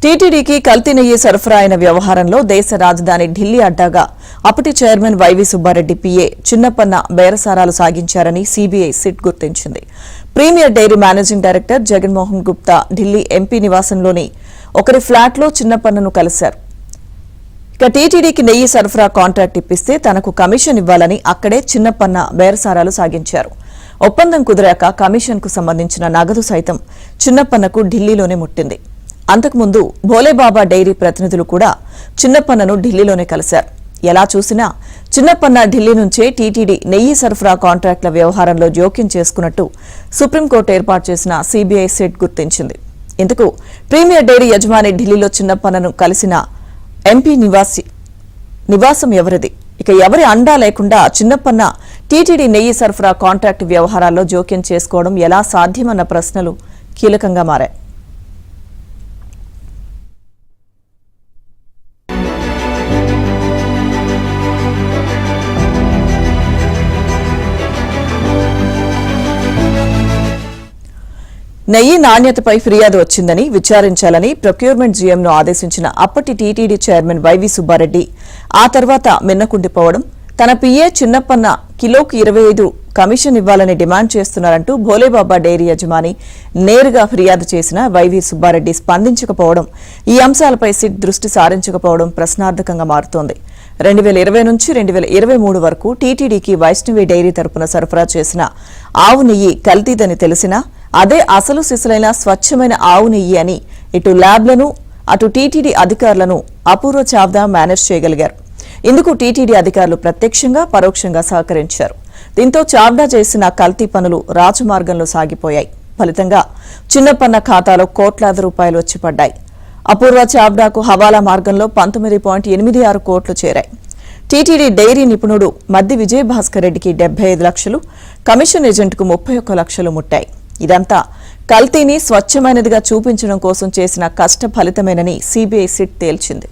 టీటీడీకి కల్తీ నెయ్యి సరఫరా అయిన వ్యవహారంలో దేశ రాజధాని ఢిల్లీ అడ్డాగా అప్పటి chairman YV Subbareddy PA Chinnapanna బేరసారాలు సాగించారని సీబీఐ సిట్ గుర్తించింది. Premier dairy managing director Jaganmohan Gupta Delhi MP నివాసంలోని ఒకరి ఫ్లాట్లో చిన్నపన్నను కలిశారు. ఇక టీటీడీకి నెయ్యి సరఫరా కాంట్రాక్ట్ ఇప్పిస్తే తనకు కమిషన్ ఇవ్వాలని అక్కడే చిన్నపన్న బేరసారాలు సాగించారు. ఒప్పందం కుదిరాక కమిషన్కు సంబంధించిన నగదు సైతం చిన్నపన్నకు ఢిల్లీలోనే ముట్టింది. అంతకుముందు భోలేబాబా డైరీ ప్రతినిధులు కూడా చిన్నపన్నను ఢిల్లీలోనే కలిశారు. ఎలా చూసినా చిన్నపన్న ఢిల్లీ నుంచే టీటీడీ నెయ్యి సరఫరా కాంట్రాక్టుల వ్యవహారంలో జోక్యం చేసుకున్నట్టు సుప్రీంకోర్టు ఏర్పాటు చేసిన సీబీఐ సిట్ గుర్తించింది. ఇందుకు ప్రీమియర్ డైరీ యజమాని ఢిల్లీలో చిన్నపన్నను కలిసిన ఎంపీ నివాసం ఎవరిది? ఇక ఎవరి అండా లేకుండా చిన్నపన్న టీటీడీ నెయ్యి సరఫరా కాంట్రాక్టు వ్యవహారాల్లో జోక్యం చేసుకోవడం ఎలా సాధ్యమన్న ప్రశ్నలు కీలకంగా మారాయి. నెయ్యి నాణ్యతపై ఫిర్యాదు వచ్చిందని విచారించాలని ప్రొక్యూర్మెంట్ జీఎంను ఆదేశించిన అప్పటి టీటీడీ చైర్మన్ వైవి సుబ్బారెడ్డి ఆ తర్వాత మిన్నకుండిపోవడం, తన పీఏ చిన్నపన్న కిలోకు 25 కమిషన్ ఇవ్వాలని డిమాండ్ చేస్తున్నారంటూ భోలేబాబా డైరీ యజమాని నేరుగా ఫిర్యాదు చేసిన వైవి సుబ్బారెడ్డి స్పందించకపోవడం, ఈ అంశాలపై సిట్ దృష్టి సారించకపోవడం ప్రశ్నార్థకంగా మారుతోంది. 2020 నుంచి 2023 వరకు టీటీడీకి వైష్ణవి డైరీ తరపున సరఫరా చేసిన ఆవు నెయ్యి కల్తీదని తెలిసినా అదే అసలు సిసలైన స్వచ్ఛమైన ఆవు నెయ్యి అని ఇటు ల్యాబ్లను అటు టీటీడీ అధికారులను అపూర్వ చావ్దా మేనేజ్ చేయగలిగారు. ఇందుకు టీటీడీ అధికారులు ప్రత్యక్షంగా పరోక్షంగా సహకరించారు. దీంతో చావ్దా చేసిన కల్తీ పనులు రాజమార్గంలో సాగిపోయాయి. ఫలితంగా చిన్నపన్న ఖాతాలో కోట్లాది రూపాయలు వచ్చి పడ్డాయి. అపూర్వ చావ్డాకు హవాలా మార్గంలో 19.86 కోట్లు చేరాయి. టీటీడీ డైరీ నిపుణుడు మద్ది విజయభాస్కర్ రెడ్డికి 75 లక్షలు, కమిషన్ ఏజెంట్కు 31 లక్షలు ముట్టాయి. ఇదంతా కల్తీని స్వచ్ఛమైనదిగా చూపించడం కోసం చేసిన కష్ట ఫలితమేనని సీబీఐ సిట్ తేల్చింది.